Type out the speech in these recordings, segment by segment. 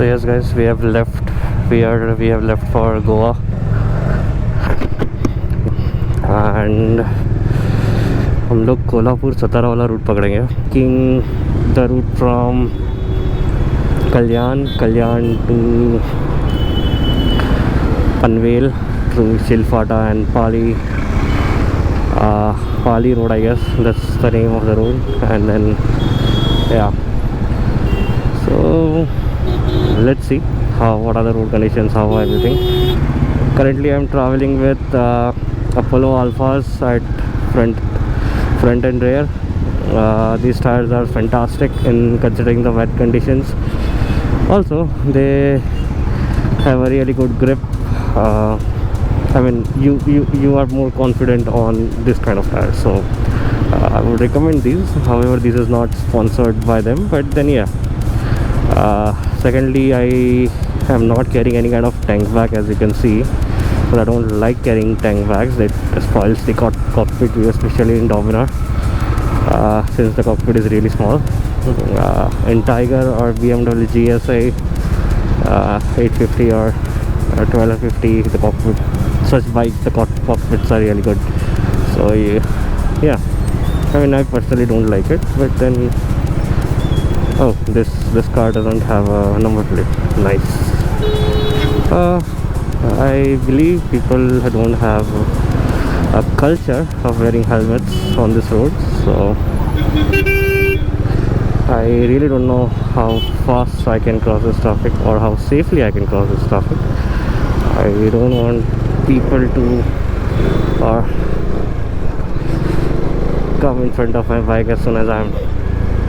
So yes guys, we have left. We have left for Goa, and हम लोग कोल्हापुर सतारा वाला root पकड़ेंगे. Taking the route from Kalyan to Panvel through Chilfata and Pali Road, I guess that's the name of the road. And then yeah, so let's see what are the road conditions, how everything. Currently I'm traveling with Apollo Alphas at front and rear. These tires are fantastic in considering the wet conditions. Also they have a really good grip. I mean, you are more confident on this kind of tires, so I would recommend these. However, this is not sponsored by them, but then yeah. Secondly, I am not carrying any kind of tank bag, as you can see, because I don't like carrying tank bags. It spoils the cockpit view, especially in Dominar, since the cockpit is really small. In Tiger or BMW GSI 850 or 1250, the cockpit, such bikes, the cockpits are really good. So yeah, I mean, I personally don't like it, but then oh, this car doesn't have a number plate. Nice. I believe people don't have a culture of wearing helmets on this road, so I really don't know how fast I can cross this traffic or how safely I can cross this traffic. I don't want people to come in front of my bike as soon as I'm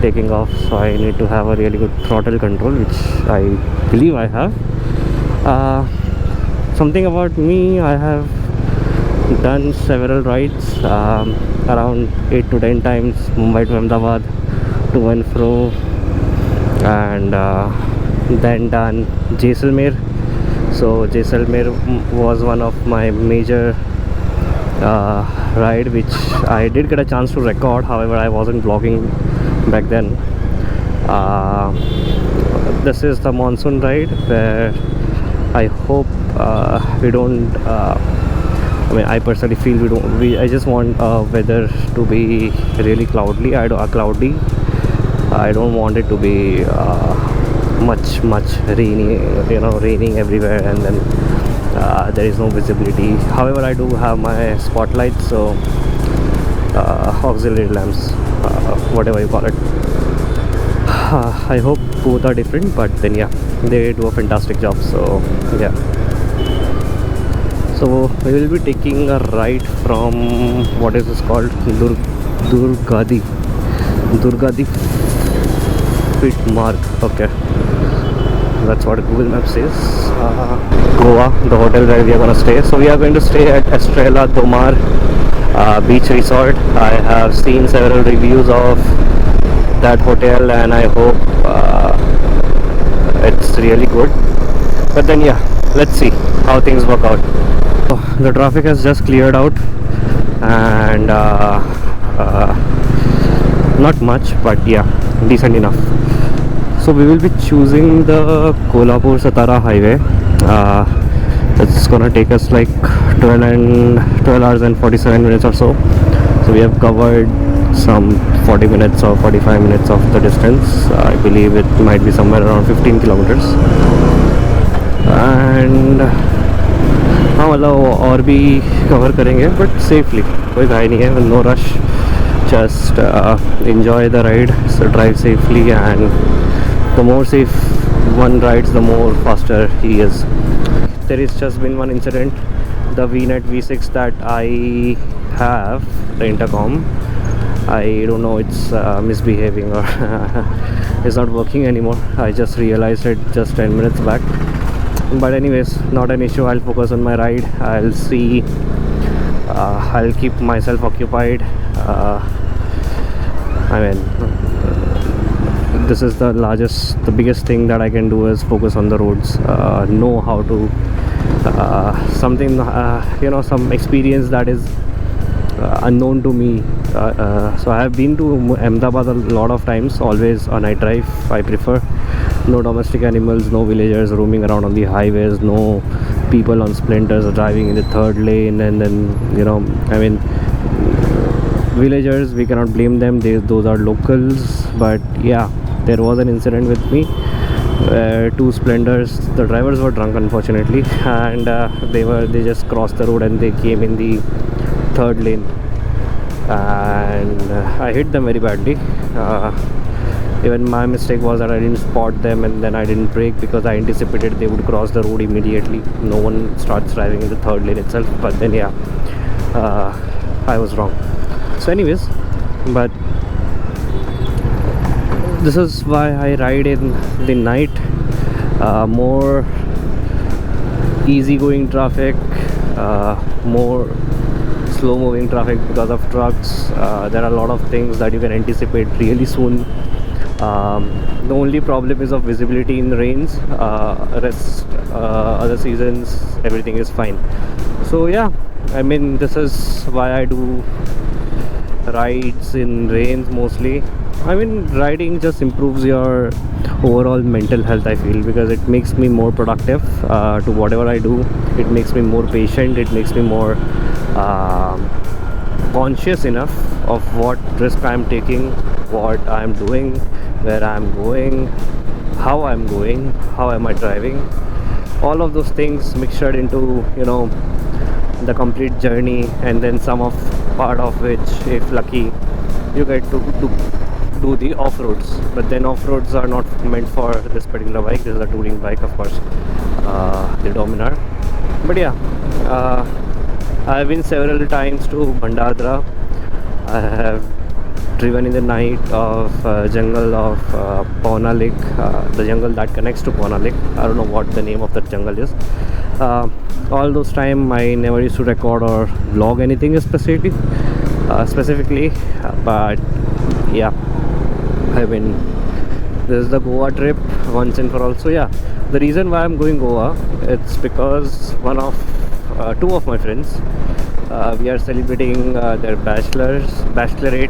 taking off, so I need to have a really good throttle control, which I believe I have. Something about me, I have done several rides, around 8 to 10 times, Mumbai to Ahmedabad, to and fro, and then done Jaisalmer. So Jaisalmer was one of my major ride, which I did get a chance to record. However, I wasn't vlogging back then. This is the monsoon ride, where I hope we don't I mean, I personally feel I just want weather to be really cloudy. I don't want it to be much rainy, raining everywhere, and then there is no visibility. However, I do have my spotlights, so auxiliary lamps, whatever you call it. I hope both are different, but then yeah, they do a fantastic job. So yeah, so we will be taking a ride from, what is this called, Durgadi Fit Mark. Okay, that's what Google Maps says. Goa, the hotel where we are going to stay. So we are going to stay at Estrella Tomar Beach Resort. I have seen several reviews of that hotel, and I hope it's really good. But then yeah, let's see how things work out. So the traffic has just cleared out, and not much, but yeah, decent enough. So we will be choosing the Kolhapur Satara highway. It's gonna take us like 12 hours and 47 minutes or so. So we have covered some 40 minutes or 45 minutes of the distance. I believe it might be somewhere around 15 kilometers. And और भी cover करेंगे, but safely. कोई घाई नहीं है, no rush. Just enjoy the ride. So drive safely, and the more safe one rides, the more faster he is. There is just been one incident. The VNet V6 that I have, the intercom, I don't know, it's misbehaving or it's not working anymore. I just realized it just 10 minutes back. But anyways, not an issue. I'll focus on my ride. I'll see, I'll keep myself occupied. I mean, this is the biggest thing that I can do is focus on the roads, know how to something, some experience that is unknown to me. So I have been to Ahmedabad a lot of times, always a night drive I prefer. No domestic animals, no villagers roaming around on the highways, no people on splinters driving in the third lane. And then, I mean, villagers, we cannot blame them, those are locals. But yeah, there was an incident with me where two splendors, the drivers were drunk unfortunately, and they just crossed the road and they came in the third lane, and I hit them very badly. Even my mistake was that I didn't spot them, and then I didn't brake because I anticipated they would cross the road immediately. No one starts driving in the third lane itself. But then yeah, I was wrong. So anyways, but this is why I ride in the night. More easygoing traffic, more slow moving traffic because of trucks. There are a lot of things that you can anticipate really soon. The only problem is of visibility in the rains. Other seasons, everything is fine. So yeah, I mean, this is why I do rides in rains mostly. I mean, riding just improves your overall mental health, I feel, because it makes me more productive to whatever I do. It makes me more patient, it makes me more conscious enough of what risk I'm taking, what I'm doing, where I'm going, how I'm going, how am I driving. All of those things mixtured into, the complete journey, and then some of part of which, if lucky, you get to do the off-roads. But then off-roads are not meant for this particular bike. This is a touring bike, of course, the Dominar. But yeah, I've been several times to Bhandadra. I have driven in the night of jungle of Pauna Lake, the jungle that connects to Pauna Lake. I don't know what the name of that jungle is. All those time I never used to record or vlog anything specifically, but yeah, I mean, this is the Goa trip once and for all. So yeah, the reason why I'm going Goa, it's because two of my friends, we are celebrating their bachelorette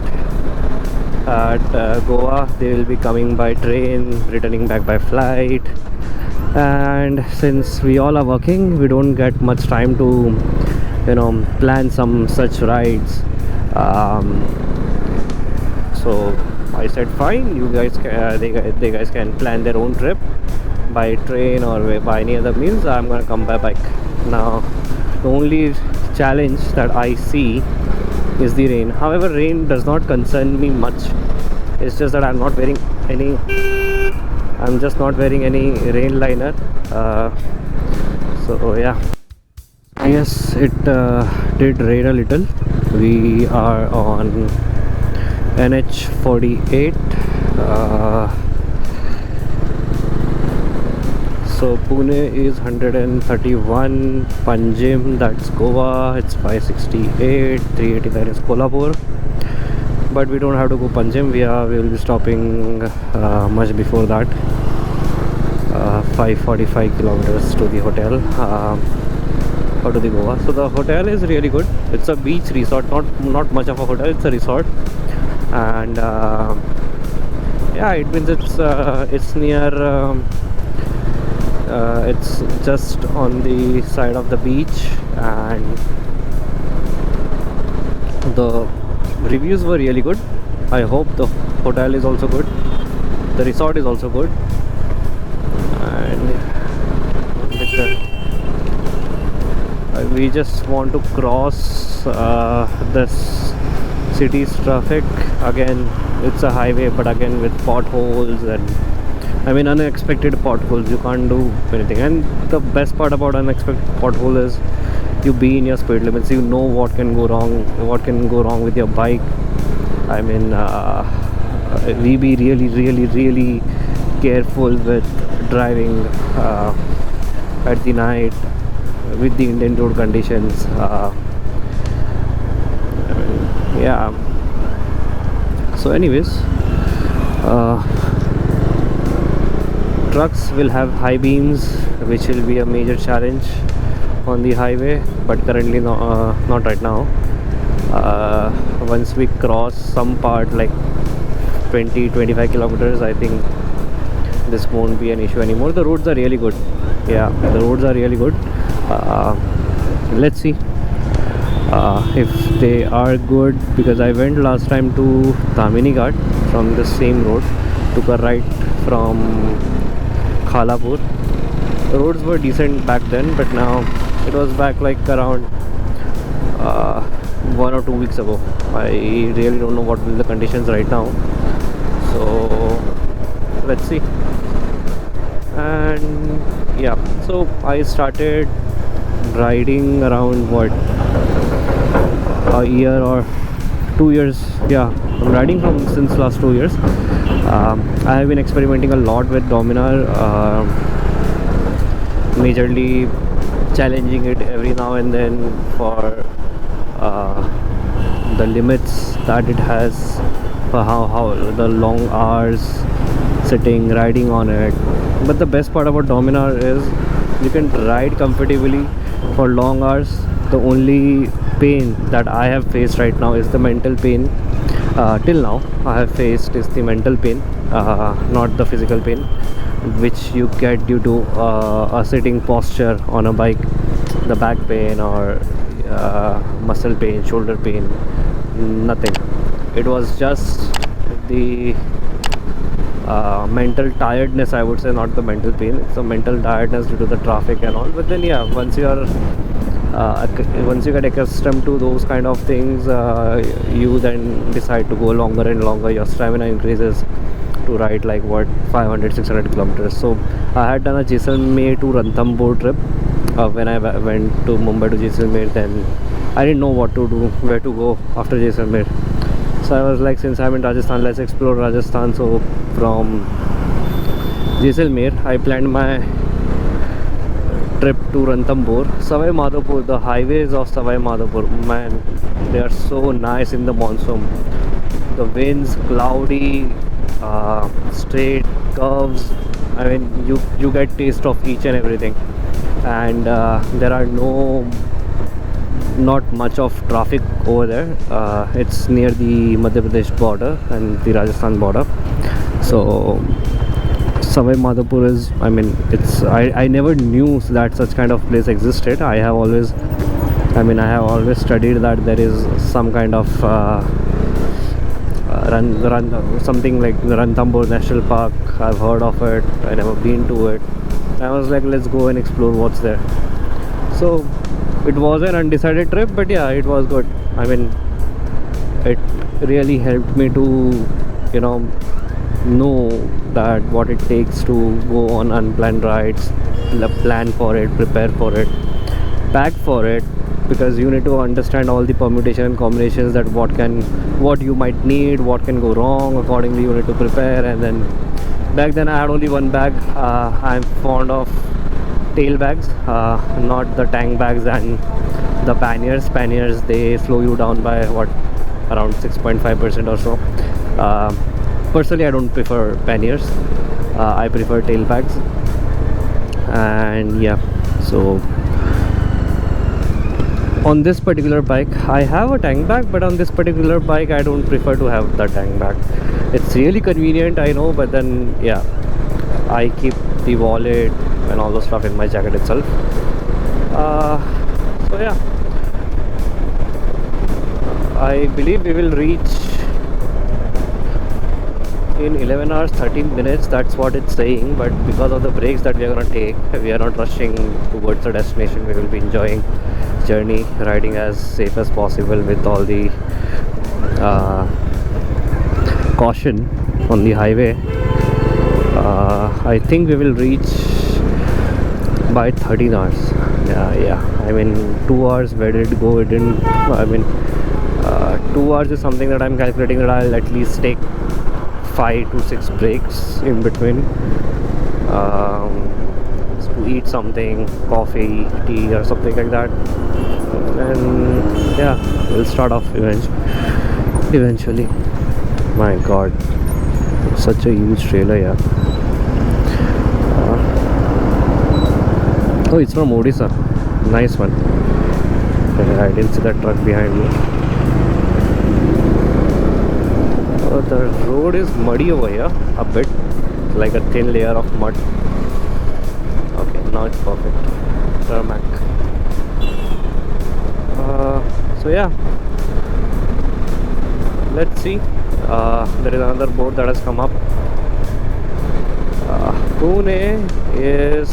at Goa. They will be coming by train, returning back by flight, and since we all are working, we don't get much time to plan some such rides. So I said fine, you guys they guys can plan their own trip by train or by any other means. I'm gonna come by bike. Now the only challenge that I see is the rain. However, rain does not concern me much. It's just that I'm just not wearing any rain liner. So yeah, yes, it did rain a little. We are on NH48. So Pune is 131, Panjim, that's Goa, it's 568, 389 is Kolhapur. But we don't have to go Panjim. We will be stopping much before that. 545 kilometers to the hotel, or to the Goa. So the hotel is really good. It's a beach resort, not much of a hotel. It's a resort, and yeah, it means it's near. It's just on the side of the beach, and the reviews were really good. I hope the hotel is also good, the resort is also good, and we just want to cross this city's traffic. Again, it's a highway, but again with potholes, and I mean unexpected potholes. You can't do anything, and the best part about unexpected pothole is you be in your speed limits. You know what can go wrong with your bike. I mean, we be really careful with driving at the night with the Indian road conditions. Yeah, so anyways, trucks will have high beams, which will be a major challenge on the highway, but currently not right now. Once we cross some part like 20-25 kilometers, I think this won't be an issue anymore. The roads are really good. Yeah, the roads are really good. Let's see if they are good, because I went last time to Tamini Ghat from the same road, took a right from Khalapur. The roads were decent back then, but now it was back like around 1 or 2 weeks ago. I really don't know what will the conditions right now, so let's see. And yeah, so I started riding around what, a year or 2 years. Yeah, I'm riding from since last 2 years. I have been experimenting a lot with Dominar, majorly challenging it every now and then for the limits that it has, for how the long hours sitting riding on it. But the best part about Dominar is you can ride comfortably for long hours. The only pain that I have faced right now is the mental pain. Till now I have faced is the mental pain, not the physical pain, which you get due to a sitting posture on a bike. The back pain or muscle pain, shoulder pain, nothing. It was just the mental tiredness, I would say, not the mental pain. It's a mental tiredness due to the traffic and all. But then yeah, once you get accustomed to those kind of things, you then decide to go longer and longer. Your stamina increases to ride like what, 500-600 kilometers. So I had done a Jaisalmer to Ranthambore trip. When I went to Mumbai to Jaisalmer, then I didn't know what to do, where to go after Jaisalmer. So I was like, since I'm in Rajasthan, let's explore Rajasthan. So from Jaisalmer I planned my trip to Ranthambore. Savai Madhopur, the highways of Savai Madhopur, man, they are so nice in the monsoon. The winds cloudy, straight curves. I mean, you get taste of each and everything. And there are not much of traffic over there. It's near the Madhya Pradesh border and the Rajasthan border. So Savai Madhopur is, I mean, it's, I never knew that such kind of place existed. I have always studied that there is some kind of something like the Ranthambore National Park. I've heard of it, I never been to it. I was like, let's go and explore what's there. So it was an undecided trip, but yeah, it was good. I mean, it really helped me to, know that what it takes to go on unplanned rides, plan for it, prepare for it, pack for it, because you need to understand all the permutation and combinations, that what you might need, what can go wrong. Accordingly you need to prepare. And then back then I had only one bag. I'm fond of tail bags, not the tank bags and the panniers. They slow you down by what, around 6.5% or so. Personally I don't prefer panniers. I prefer tail bags. And yeah, so on this particular bike I have a tank bag, but on this particular bike I don't prefer to have the tank bag. It's really convenient, I know, but then yeah, I keep the wallet and all the stuff in my jacket itself. So yeah, I believe we will reach in 11 hours 13 minutes. That's what it's saying, but because of the breaks that we are going to take, we are not rushing towards the destination. We will be enjoying journey, riding as safe as possible with all the caution on the highway. I think we will reach by 13 hours. Yeah, I mean 2 hours, where did it go? It didn't, I mean 2 hours is something that I'm calculating that I'll at least take 5 to 6 breaks in between, to eat something, coffee, tea or something like that. And yeah, we'll start off eventually. My god, such a huge trailer. Yeah. Oh, it's from Odisha. Nice one. I didn't see that truck behind me. The road is muddy over here a bit. like a thin layer of mud. Okay, now it's perfect. Tarmac. So yeah, let's see. There is another boat that has come up. Pune is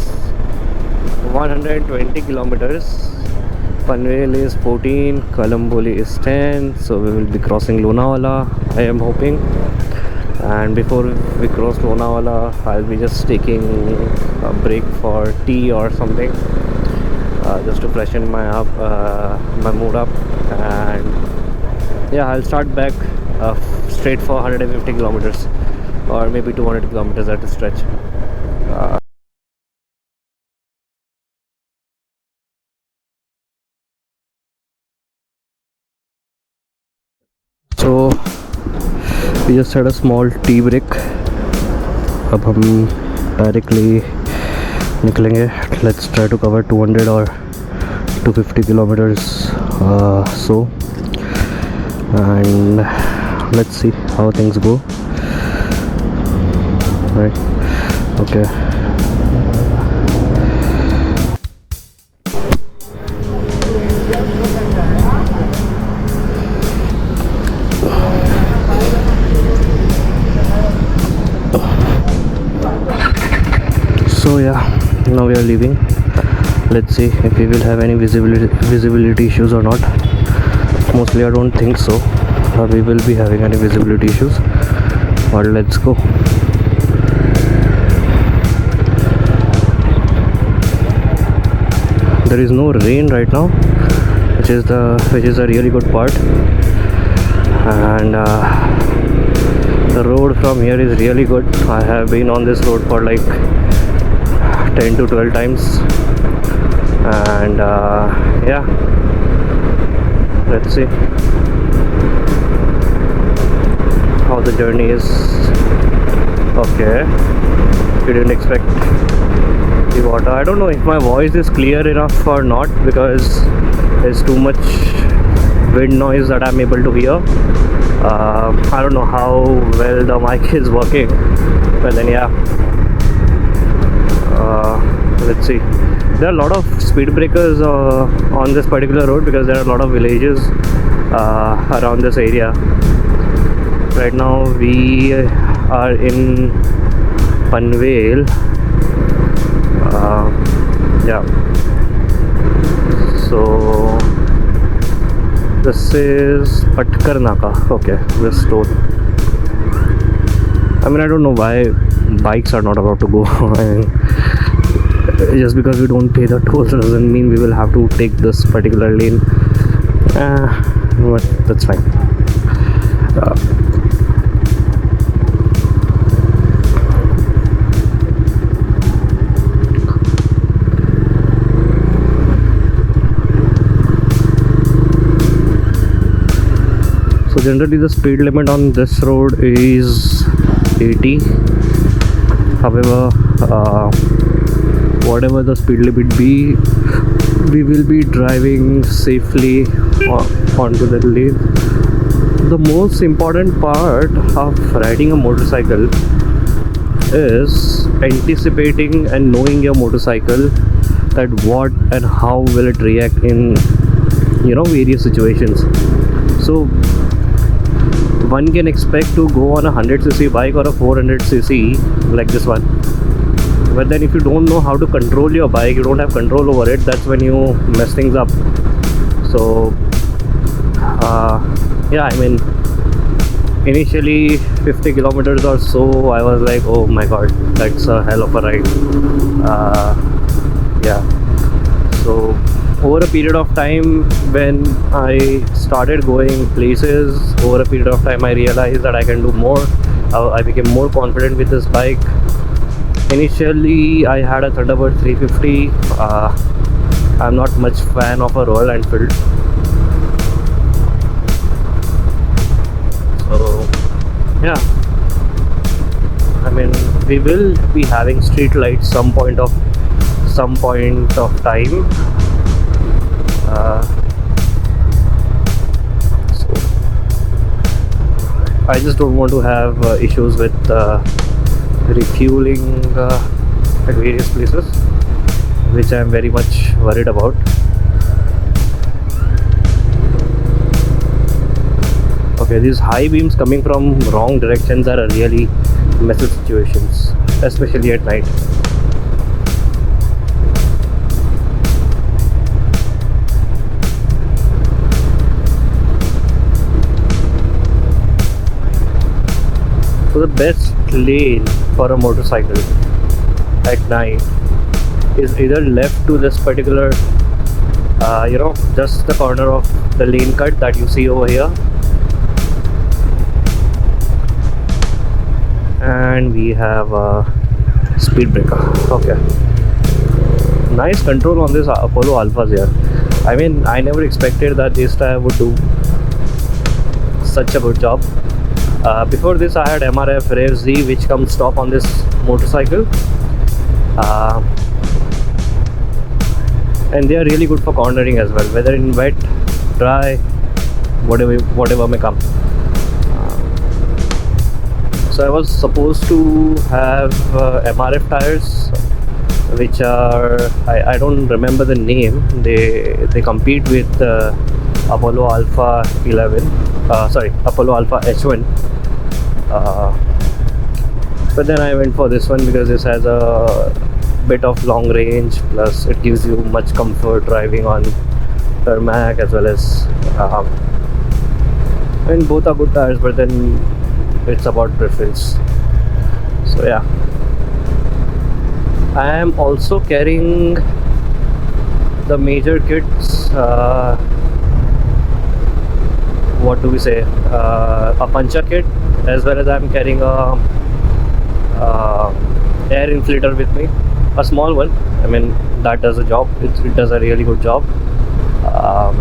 120 kilometers. Panvel is 14, Kalamboli is 10, so we will be crossing Lonavala, I am hoping. And before we cross Lonavala, I'll be just taking a break for tea or something, just to freshen my mood up. And yeah, I'll start back straight for 150 kilometers or maybe 200 kilometers at a stretch. So we just had a small tea break. अब हम directly निकलेंगे. Let's try to cover 200 or 250 kilometers so, and let's see how things go. Right, okay. So yeah, now we are leaving. Let's see if we will have any visibility issues or not. Mostly I don't think so. We will be having any visibility issues, but let's go. There is no rain right now, which is a really good part. And the road from here is really good. I have been on this road for like 10 to 12 times, and yeah, let's see how the journey is. Okay, you didn't expect the water. I don't know if my voice is clear enough or not, because there's too much wind noise that I'm able to hear. I don't know how well the mic is working, but then yeah, let's see. There are a lot of speed breakers on this particular road, because there are a lot of villages around this area. Right now we are in Panvel. Yeah, so this is Patkar Naka. Okay, this toll. I mean, I don't know why bikes are not allowed to go. Just because we don't pay the tolls doesn't mean we will have to take this particular lane. But that's fine. So generally the speed limit on this road is 80. However, whatever the speed limit be, we will be driving safely onto the lane. The most important part of riding a motorcycle is anticipating and knowing your motorcycle, that what and how will it react in various situations. So one can expect to go on a 100cc bike or a 400cc like this one, but then if you don't know how to control your bike, you don't have control over it, that's when you mess things up. So yeah, I mean, initially 50 kilometers or so, I was like, oh my god, that's a hell of a ride. Yeah, so over a period of time, when I started going places, over a period of time I realized that I can do more. I became more confident with this bike. Initially I had a Thunderbird 350. I'm not much fan of a Royal Enfield, so yeah, I mean, we will be having street lights some point of time. So I just don't want to have issues with refueling at various places, which I am very much worried about. Okay, these high beams coming from wrong directions are a really messy situations, especially at night. So the best lane for a motorcycle at night is either left to this particular, just the corner of the lane cut that you see over here, and we have a speed breaker. Okay, nice control on this Apollo Alphas here. I mean, I never expected that this tire would do such a good job. Before this I had MRF Rev Z, which comes top on this motorcycle, and they are really good for cornering as well, whether in wet, dry, whatever may come. So I was supposed to have MRF tires, which are, I don't remember the name. They compete with Apollo Alpha 11, Apollo Alpha H1. But then I went for this one because this has a bit of long range, plus it gives you much comfort driving on tarmac as well as I mean, both are good tires, but then it's about preference. So yeah, I am also carrying the major kits, what do we say, a puncher kit, as well as I'm carrying a air inflator with me, a small one. I mean, that does a job. It does a really good job. I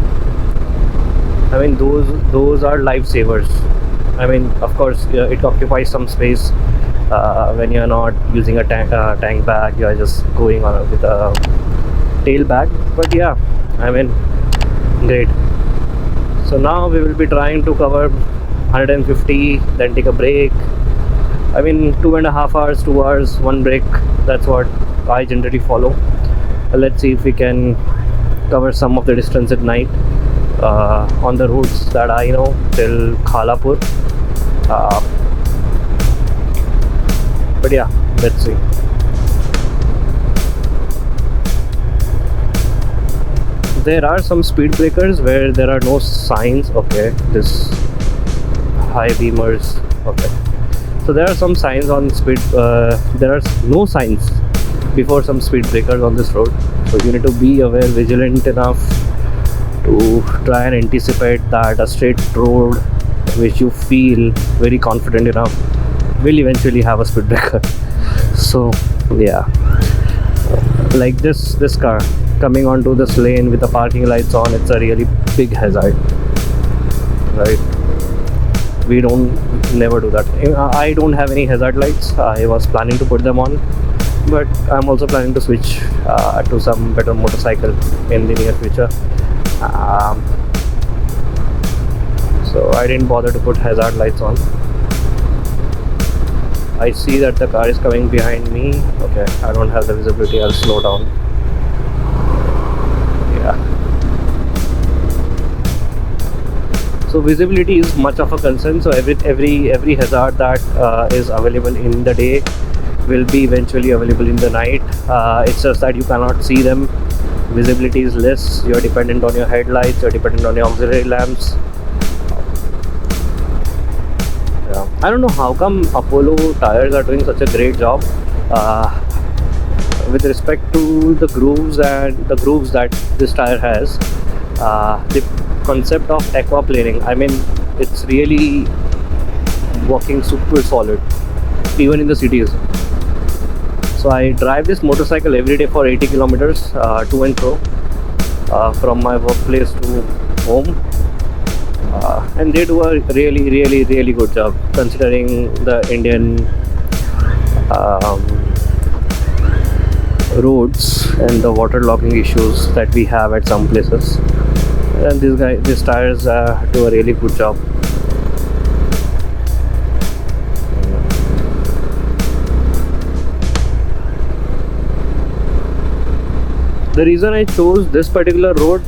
mean, those are lifesavers. I mean, of course, it occupies some space when you're not using a tank bag. You're just going on with a tail bag. But yeah, I mean, great. So now we will be trying to cover 150, then take a break. I mean, 2.5 hours, 2 hours, one break. That's what I generally follow. Let's see if we can cover some of the distance at night on the routes that I know till Khalapur. But yeah, let's see. There are some speed breakers where there are no signs. Okay, this high beamers. Okay, so there are some signs on speed. There are no signs before some speed breakers on this road. So you need to be aware, vigilant enough to try and anticipate that a straight road, which you feel very confident enough, will eventually have a speed breaker. So yeah, like this car coming onto this lane with the parking lights on, it's a really big hazard, right? We never do that. I don't have any hazard lights. I was planning to put them on, but I'm also planning to switch to some better motorcycle in the near future. So I didn't bother to put hazard lights on. I see that the car is coming behind me. Okay, I don't have the visibility. I'll slow down. Yeah. So visibility is much of a concern. So every hazard that is available in the day will be eventually available in the night. It's just that you cannot see them. Visibility is less. You're dependent on your headlights. You're dependent on your auxiliary lamps. I don't know how come Apollo tires are doing such a great job with respect to the grooves that this tire has. The concept of aquaplaning, I mean, it's really working super solid even in the cities. So I drive this motorcycle every day for 80 kilometers to and fro from my workplace to home. And they do a really good job considering the Indian roads and the water logging issues that we have at some places. And these tires do a really good job. The reason I chose this particular road,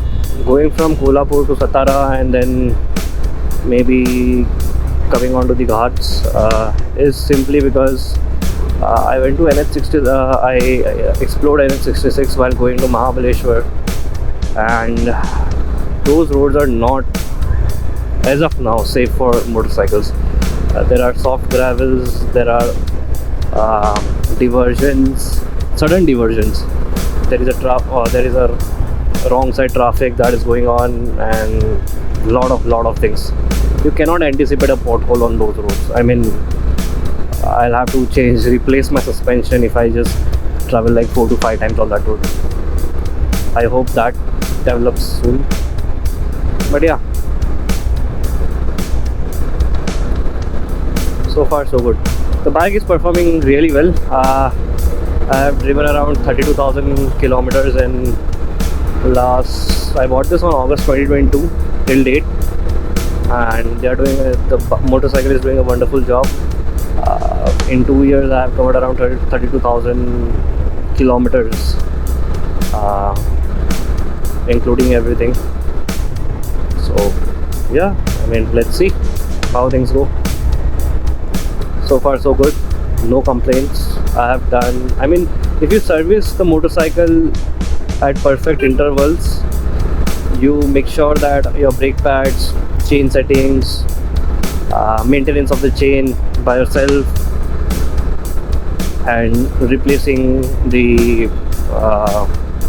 going from Kolhapur to Satara and then maybe coming onto the Ghats, is simply because I went to NH60. I explored NH66 while going to Mahabaleshwar, and those roads are not, as of now, safe for motorcycles. There are soft gravels, there are diversions, sudden diversions. There is a wrong side traffic that is going on, and lot of things. You cannot anticipate a pothole on those roads. I mean, I'll have to replace my suspension if I just travel like 4 to 5 times on that road. I hope that develops soon. But yeah, so far so good. The bike is performing really well. I have driven around 32,000 kilometers in I bought this on August 2022 till date, and the motorcycle is doing a wonderful job. In 2 years I have covered around 32,000 kilometers, including everything. So yeah, I mean, let's see how things go. So far so good, no complaints. I mean, if you service the motorcycle at perfect intervals, you make sure that your brake pads, chain settings, maintenance of the chain by yourself, and replacing the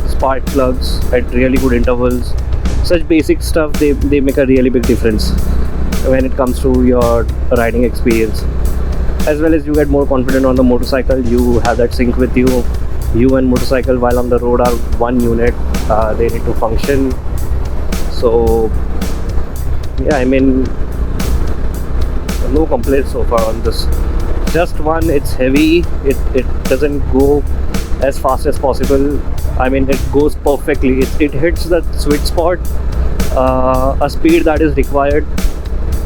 spark plugs at really good intervals. Such basic stuff, they make a really big difference when it comes to your riding experience. As well as you get more confident on the motorcycle, you have that sync with you. You and motorcycle while on the road are one unit. They need to function. So yeah, I mean, no complaints so far on this. Just one, it's heavy. It doesn't go as fast as possible. I mean, it goes perfectly. It hits that sweet spot, a speed that is required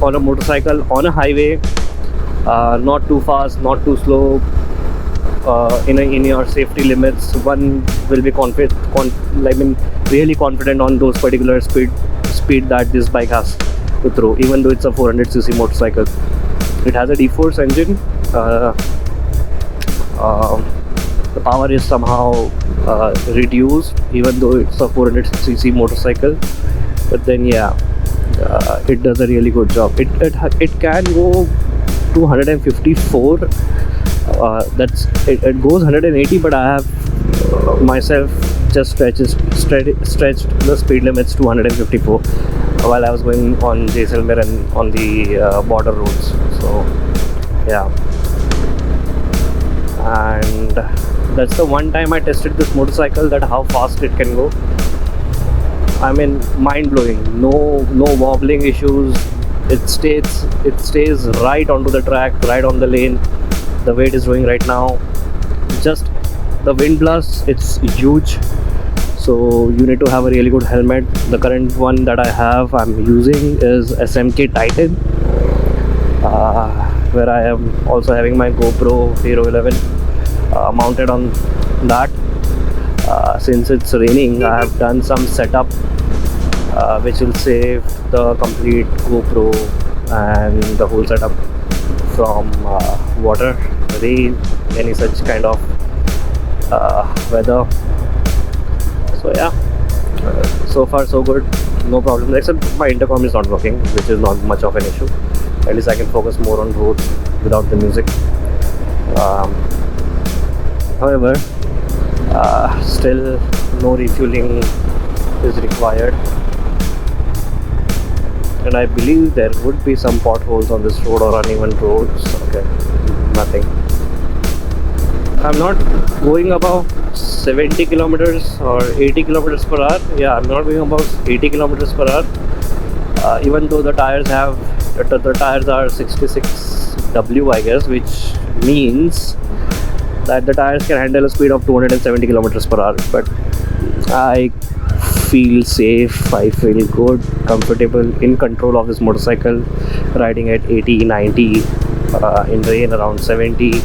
on a motorcycle on a highway. Not too fast, not too slow. In your safety limits, one will be really confident on those particular speed that this bike has to throw. Even though it's a 400cc motorcycle, it has a D-Force engine. The power is somehow reduced, even though it's a 400cc motorcycle. But then yeah, it does a really good job. It can go to 154. It goes 180, but I have myself just stretched the speed limits to 154 while I was going on Jaisalmer and on the border roads. So yeah, and that's the one time I tested this motorcycle, that how fast it can go. I mean, mind-blowing. No wobbling issues. It stays right onto the track, right on the lane, the way it is doing right now. Just the wind blast, it's huge, so you need to have a really good helmet. The current one that I'm using is SMK Titan, where I am also having my GoPro Hero 11 mounted on that. Since it's raining, I have done some setup which will save the complete GoPro and the whole setup from water, rain, any such kind of weather. So yeah, so far so good, no problem, except my intercom is not working, which is not much of an issue. At least I can focus more on roads without the music. However, still no refueling is required, and I believe there would be some potholes on this road or uneven roads. Okay, nothing. I'm not going above 70 kilometers or 80 kilometers per hour. Yeah, I'm not going above 80 kilometers per hour. Even though the tires are 66W, I guess, which means that the tires can handle a speed of 270 kilometers per hour. But I feel safe, I feel good, comfortable, in control of this motorcycle, riding at 80, 90, in rain around 70.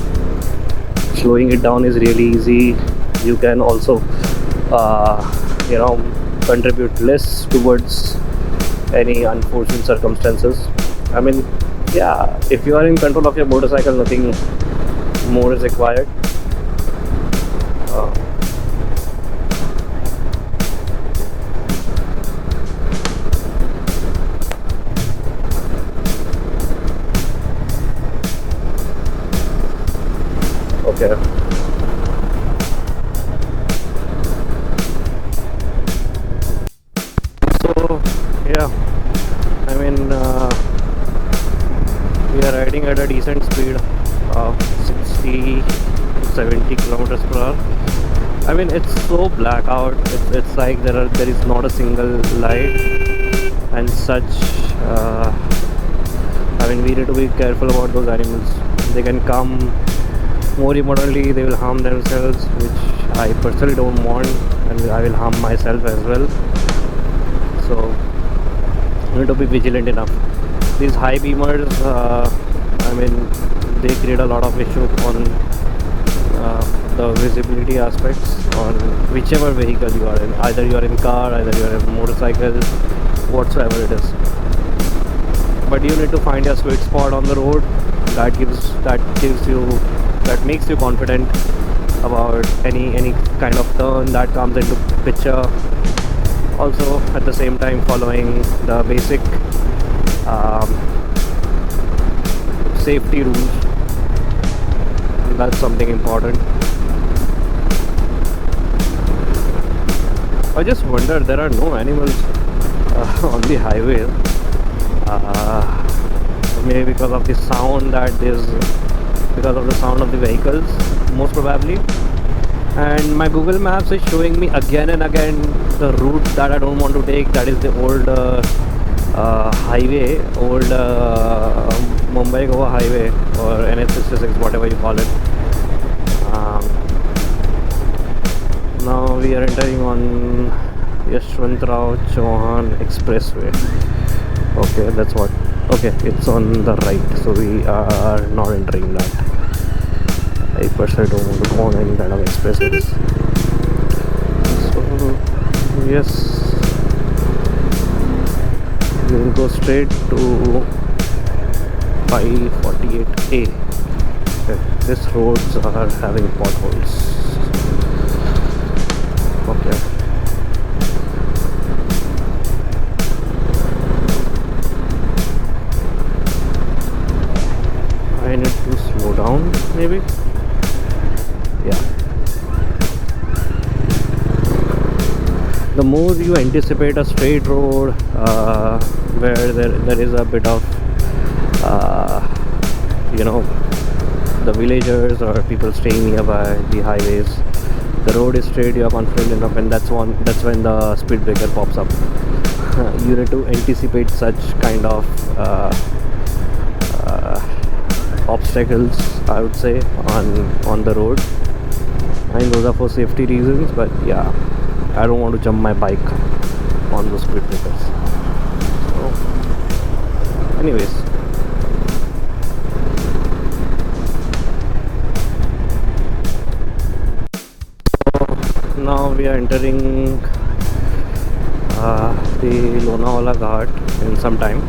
Slowing it down is really easy. You can also uh, you know, contribute less towards any unforeseen circumstances. I mean, yeah, if you are in control of your motorcycle, nothing more is required. Uh, okay. So, yeah, I mean, we are riding at a decent speed of 60 70 kilometers per hour. I mean, it's so black out. It's like there is not a single light and such. Uh, I mean, we need to be careful about those animals. They can come. More importantly, they will harm themselves, which I personally don't want, and I will harm myself as well. So, we need to be vigilant enough. These high beamers, I mean, they create a lot of issue on the visibility aspects on whichever vehicle you are in. Either you are in car, either you are in motorcycle, whatsoever it is. But you need to find your sweet spot on the road. That makes you confident about any kind of turn that comes into picture. Also, at the same time, following the basic safety rules. That's something important. I just wonder, there are no animals on the highway. Maybe because of the sound because of the sound of the vehicles, most probably. And my Google Maps is showing me again and again the route that I don't want to take. That is the old highway, old Mumbai Goa highway, or NH66, whatever you call it. Now we are entering on Yashwantrao Chauhan Expressway. Okay, that's what. Okay, it's on the right, so we are not entering that. I personally don't want to go on any kind of expressways. So, yes, we will go straight to 548A. Okay, these roads are having potholes. Okay. I need to slow down, maybe. Yeah. The more you anticipate a straight road where there is a bit of the villagers or people staying nearby the highways, the road is straight, you are confident enough, and that's when the speed breaker pops up. You need to anticipate such kind of obstacles, I would say, on the road. I think those are for safety reasons, but yeah, I don't want to jump my bike on those speed breakers. So, anyways, so now we are entering the Lonavala Ghat in some time.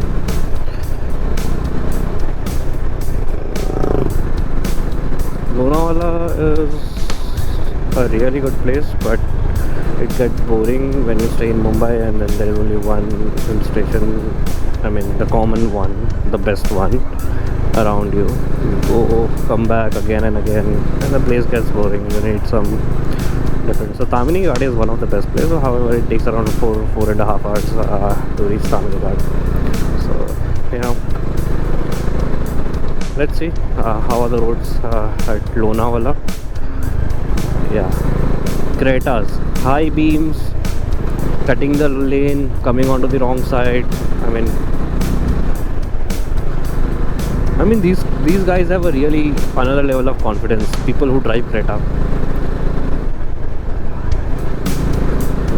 Lonavala is a really good place, but it gets boring when you stay in Mumbai and then there is only one hill station. I mean, the common one, the best one around you. You go, come back again and again, and the place gets boring. You need some different. So Tamini Ghat is one of the best places. However, it takes around 4.5 hours to reach Tamini Ghat. So, let's see how are the roads at Lonavala. Yeah, Cretas, high beams, cutting the lane, coming onto the wrong side. I mean these guys have a really another level of confidence. People who drive Creta.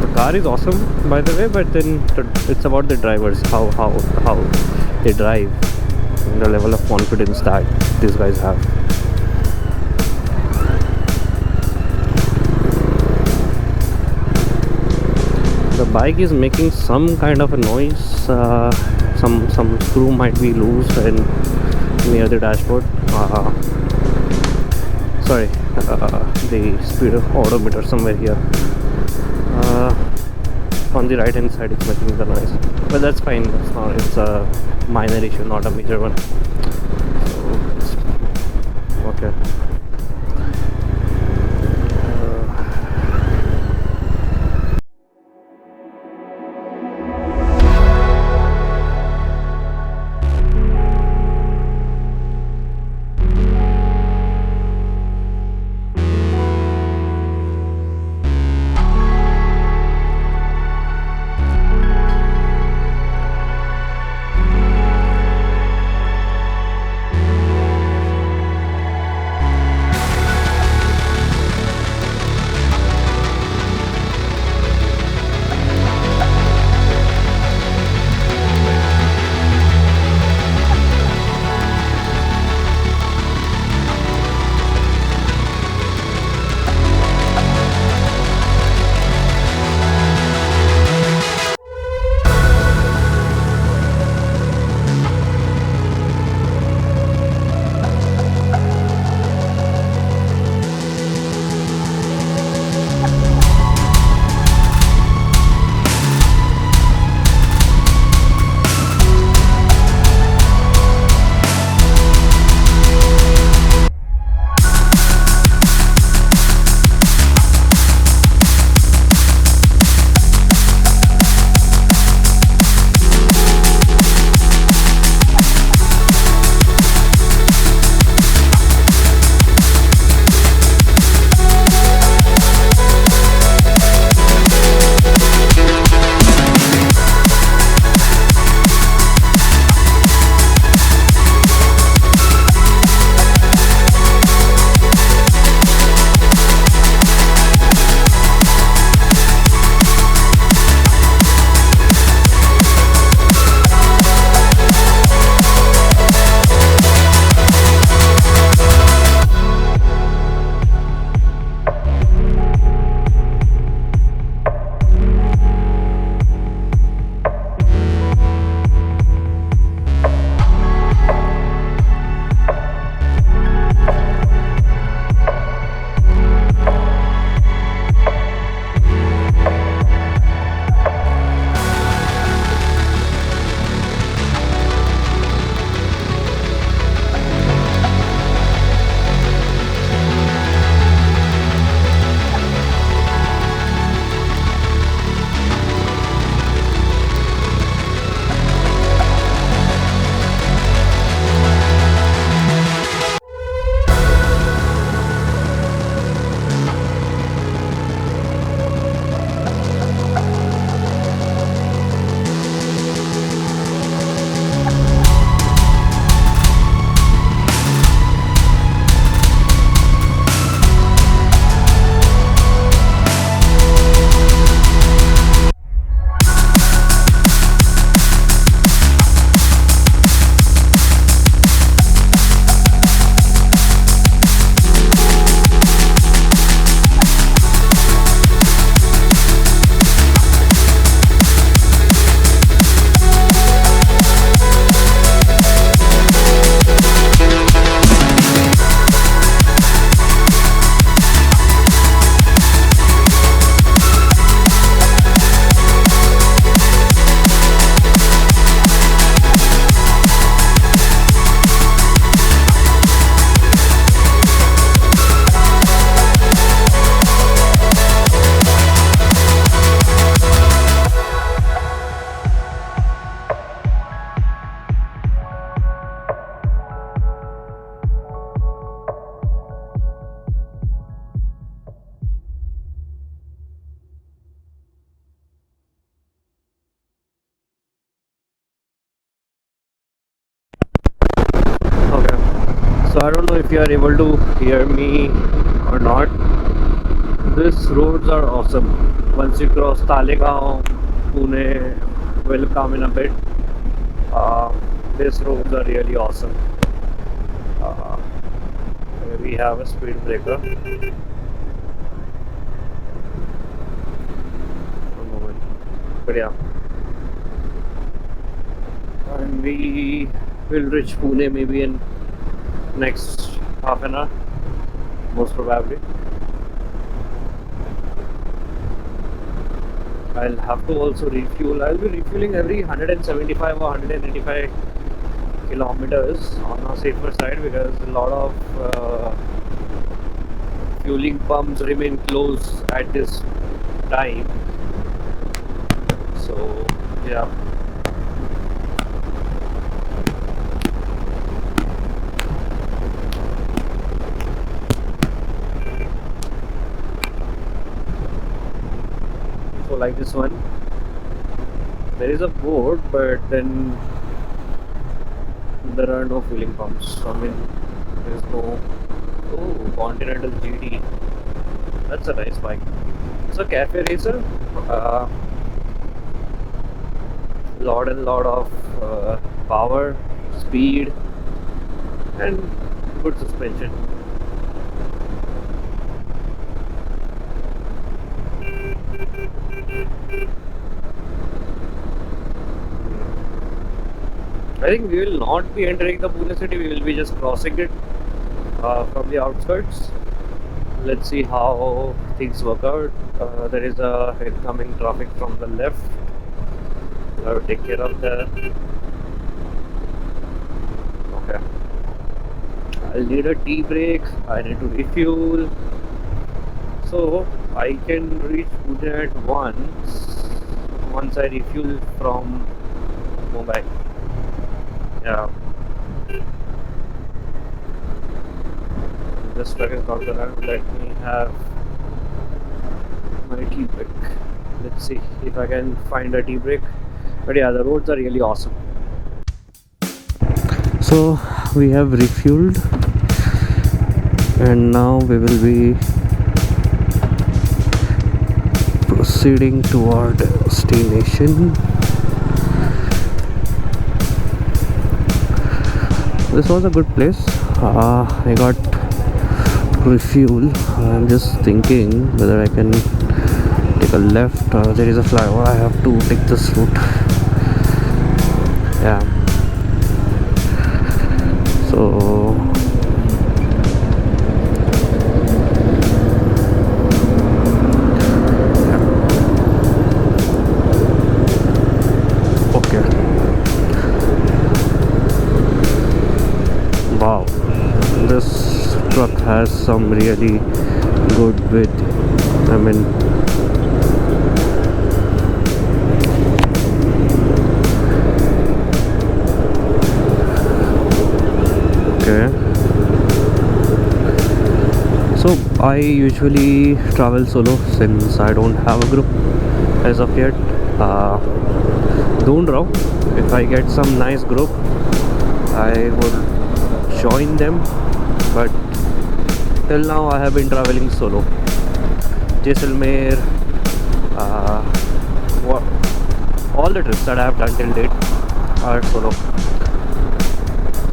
The car is awesome, by the way, but then it's about the drivers, how they drive, and the level of confidence that these guys have. bike is making some kind of a noise. Some screw might be loose and near the dashboard. Sorry, the speed odometer somewhere here. On the right hand side it's making the noise, but that's fine. It's a minor issue, not a major one. So it's okay. So I don't know if you are able to hear me or not. These roads are awesome. Once you cross Talegaon, Pune will come in a bit. These roads are really awesome. Uh, we have a speed breaker. One moment. But yeah, and we will reach Pune maybe in next half an hour, most probably. I'll have to also refuel. I'll be refueling every 175 or 185 kilometers on a safer side because a lot of fueling pumps remain closed at this time. So yeah. So like this one, there is a board, but then there are no fueling pumps. I mean, there's no. Oh, Continental GT. That's a nice bike. So Cafe Racer, uh, lot and lot of power, speed, and good suspension. I think we will not be entering the Pune city. We will be just crossing it from the outskirts. Let's see how things work out. There is a incoming traffic from the left. I will take care of that. Okay. I'll need a tea break. I need to refuel. So I can reach Pune at once I refuel from Mumbai. Yeah. Just stuck in Kolkata. Let me have my tea break. Let's see if I can find a tea break. But yeah, the roads are really awesome. So we have refueled, and now we will be proceeding toward destination. This was a good place. I got refuel. I'm just thinking whether I can take a left. There is a flyover. I have to take this route. Yeah. So okay. Wow, this truck has some really good width. I mean, okay. So I usually travel solo since I don't have a group as of yet. Don't know, if I get some nice group, I would join them, but till now I have been traveling solo. Jaisalmer, all the trips that I have done till date are solo.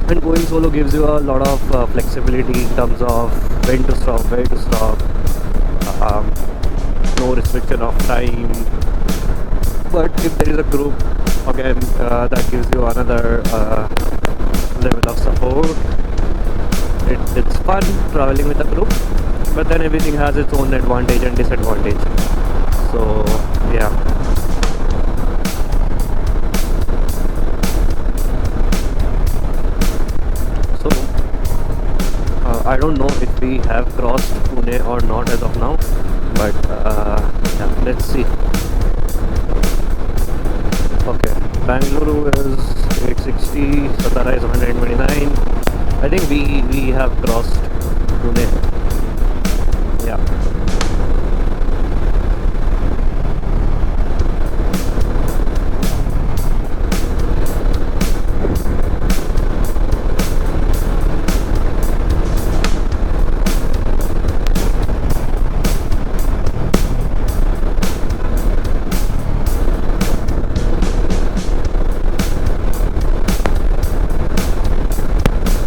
And going solo gives you a lot of flexibility in terms of when to stop, where to stop, no restriction of time. But if there is a group, again, that gives you another level of support. It's fun traveling with a group, but then everything has its own advantage and disadvantage. So yeah. So I don't know if we have crossed Pune or not as of now, but yeah, let's see. Okay, Bangalore is 860, Satara is 129. I think we have crossed Pune. Yeah.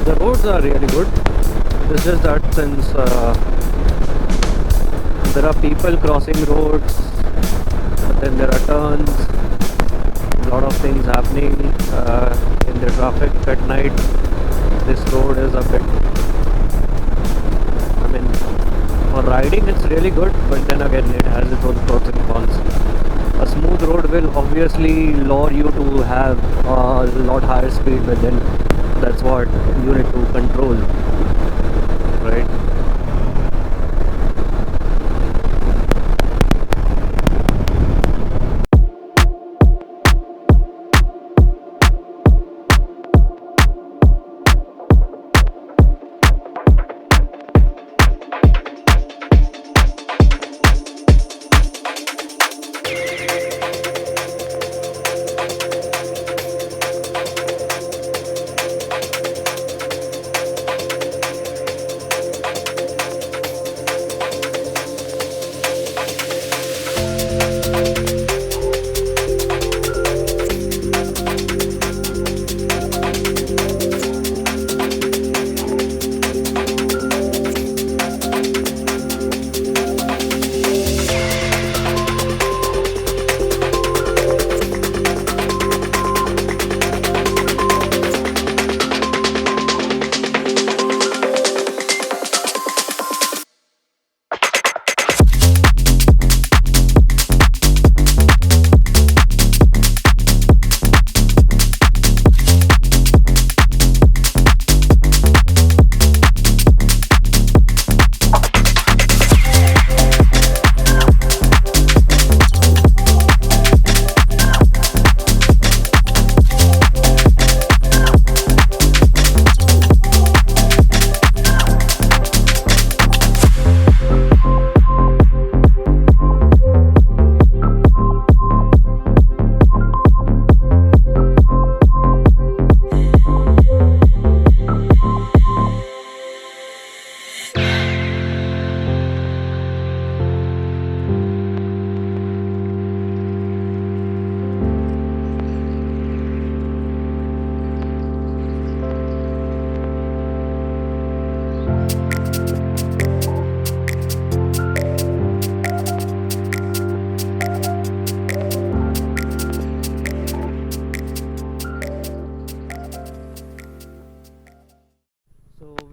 The roads are really good. It's just that since there are people crossing roads, then there are turns, a lot of things happening in the traffic at night. This road is a bit, I mean, for riding it's really good, but then again it has its own pros and cons. A smooth road will obviously lure you to have a lot higher speed, but then that's what you need to control, right?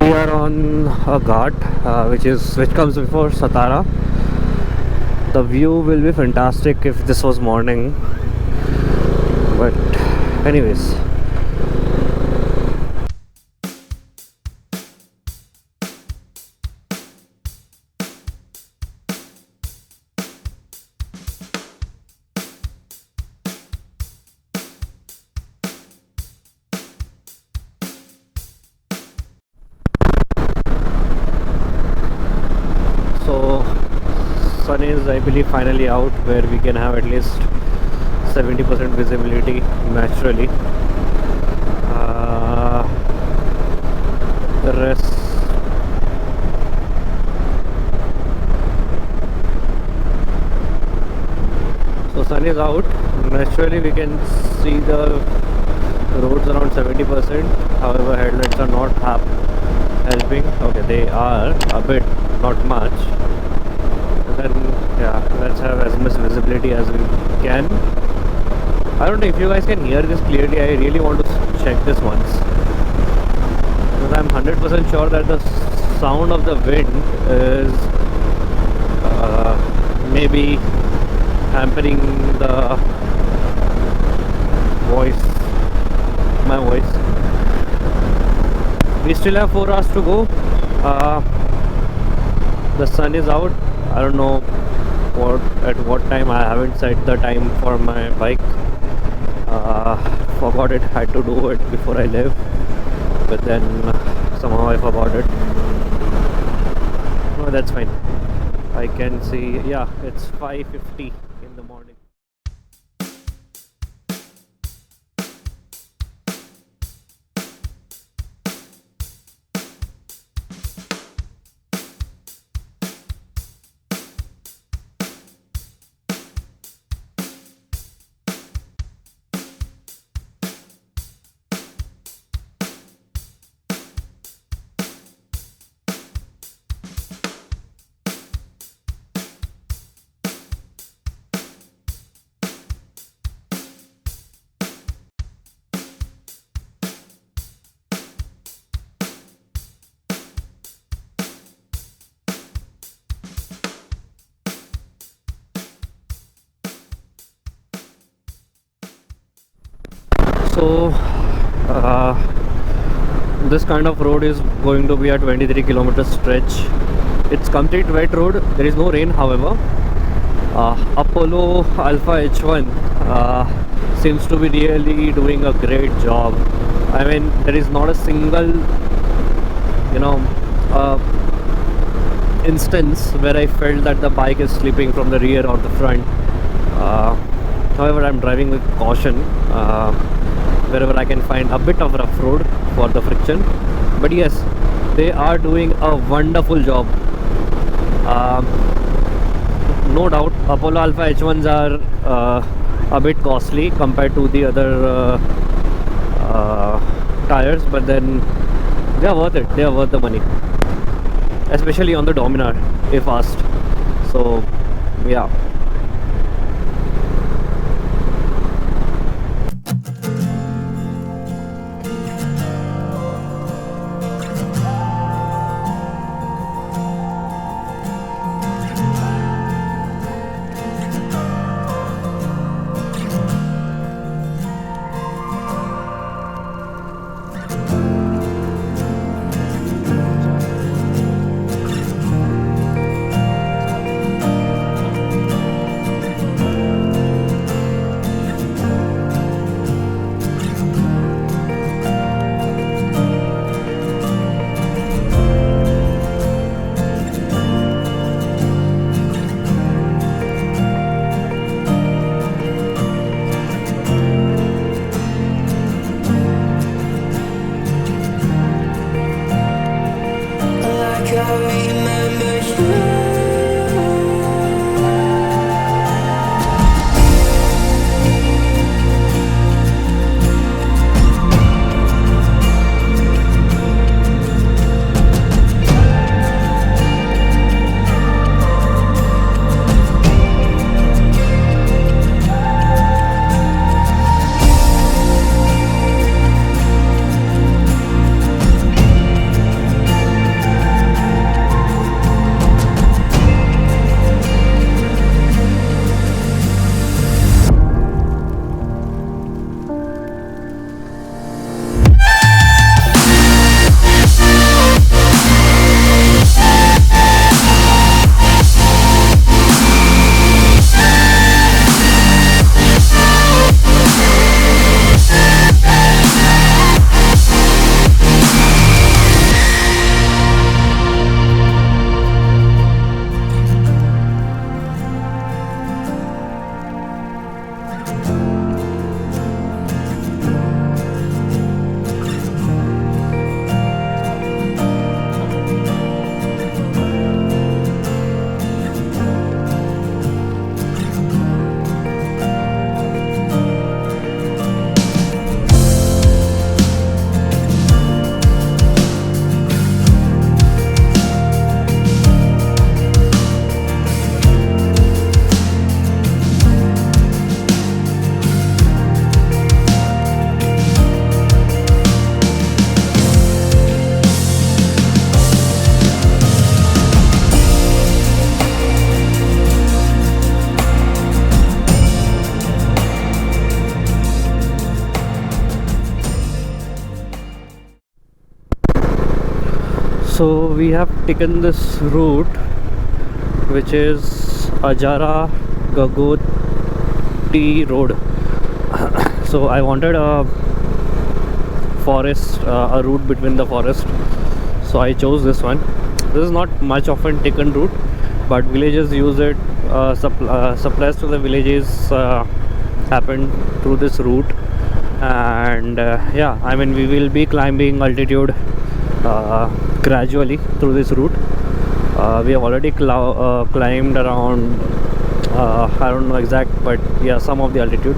We are on a ghat which comes before Satara. The view will be fantastic if this was morning, but anyways. So sun is, I believe, finally out where we can have at least 70% visibility naturally. The rest, so sun is out, naturally we can see the roads around 70%. However, headlights are not helping. Okay, they are a bit, not much. And then yeah, let's have as much visibility as we can. I don't know if you guys can hear this clearly. I really want to check this once, because I'm 100% sure that the sound of the wind is maybe hampering the my voice. We still have 4 hours to go. The sun is out. I don't know at what time. I haven't set the time for my bike. Forgot it. Had to do it before I left, but then somehow I forgot it. No, that's fine. I can see. Yeah, it's 5:50 in the morning. So uh, this kind of road is going to be a 23-kilometer stretch. It's complete wet road. There is no rain, however. Apollo Alpha H1 seems to be really doing a great job. I mean, there is not a single, you know, instance where I felt that the bike is slipping from the rear or the front. However, I'm driving with caution wherever I can find a bit of rough road for the friction. But yes, they are doing a wonderful job. No doubt, Apollo Alpha H1s are a bit costly compared to the other tires, but then they are worth it. They are worth the money, especially on the Dominar, if asked. So, yeah. So we have taken this route, which is Ajara Gagoti Road. So I wanted a forest, a route between the forest. So I chose this one. This is not much often taken route, but villages use it. Supplies to the villages happen through this route, and yeah, I mean we will be climbing altitude gradually through this route. We have already climbed around I don't know exact, but yeah, some of the altitude.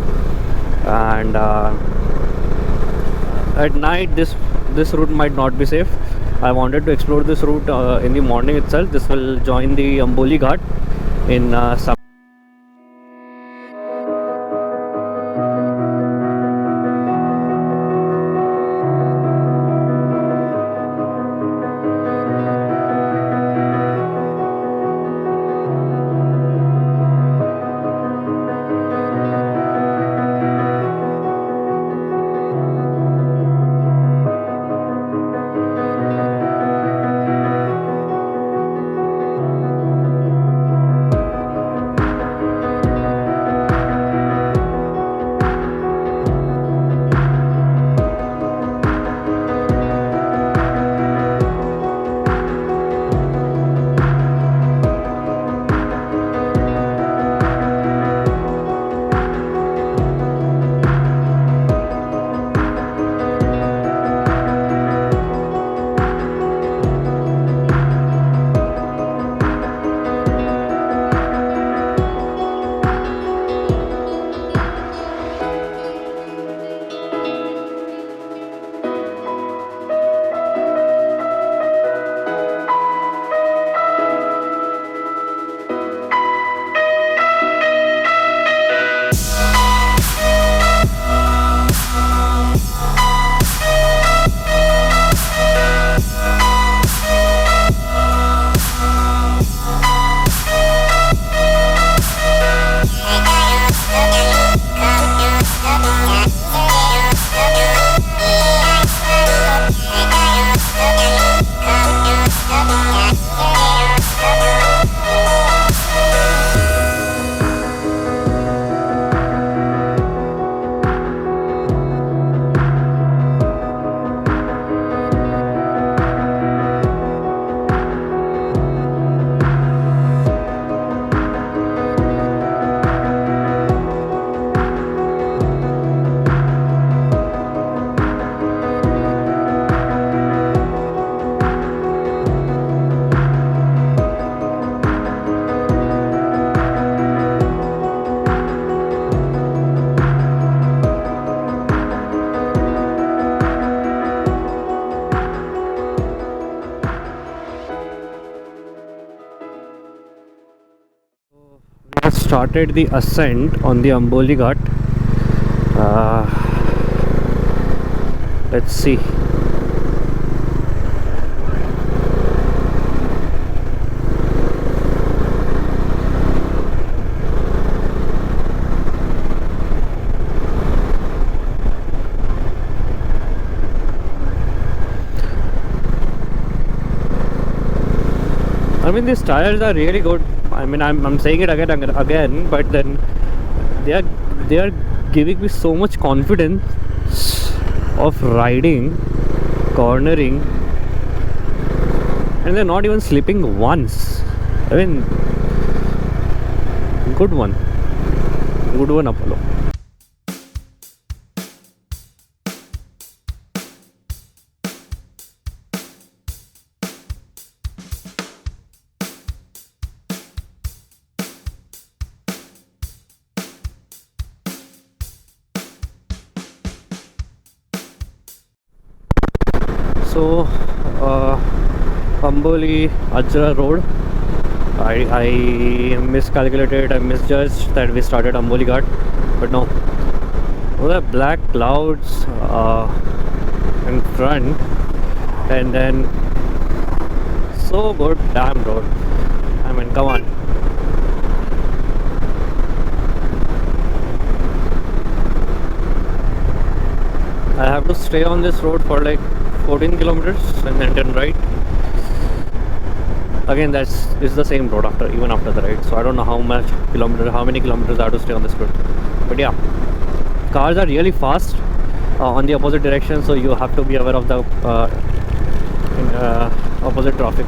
And at night this route might not be safe. I wanted to explore this route in the morning itself. This will join the Amboli Ghat in started the ascent on the Amboli Ghat. Let's see. I mean, these tires are really good. I mean, I'm saying it again and again, but then they are giving me so much confidence of riding, cornering, and they're not even slipping once. I mean, good one, Apollo. So, Amboli Ajra Road. I miscalculated, I misjudged that we started Amboli Ghat, but no. Those are black clouds in front, and then so good damn road. I mean, come on. I have to stay on this road for like 14 kilometers and then turn right. Again, it's the same road even after the ride. So I don't know how many kilometers I have to stay on this road. But yeah, cars are really fast on the opposite direction, so you have to be aware of the opposite traffic.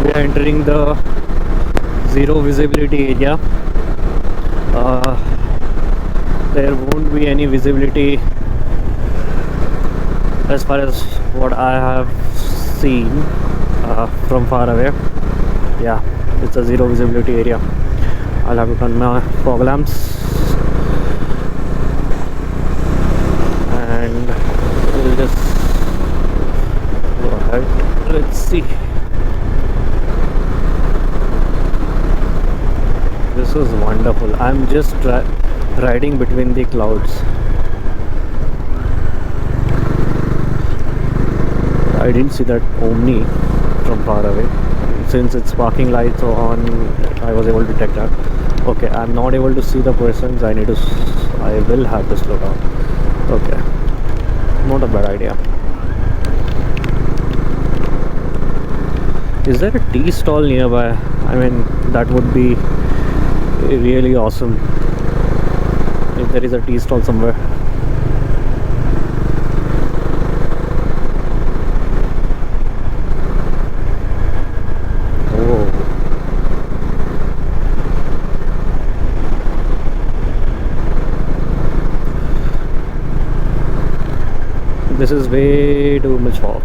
We are entering the zero visibility area. There won't be any visibility as far as what I have seen from far away. Yeah, it's a zero visibility area. I'll have to turn my fog lamps and we'll just go ahead. Let's see. This is wonderful. I'm just riding between the clouds. I didn't see that Omni from far away. Since its parking lights are on, I was able to detect that. Okay, I'm not able to see the persons. I will have to slow down. Okay, not a bad idea. Is there a tea stall nearby? I mean, that would be really awesome if there is a tea stall somewhere. Oh, this is way too much fog.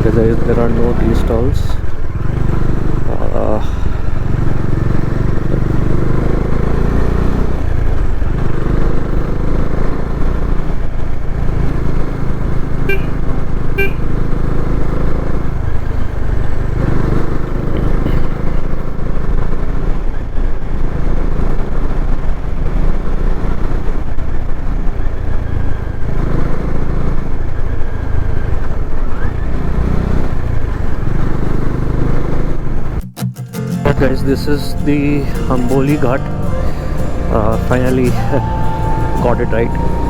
Okay, there are no tea stalls. Uh, guys, this is the Amboli Ghat. Finally got it right.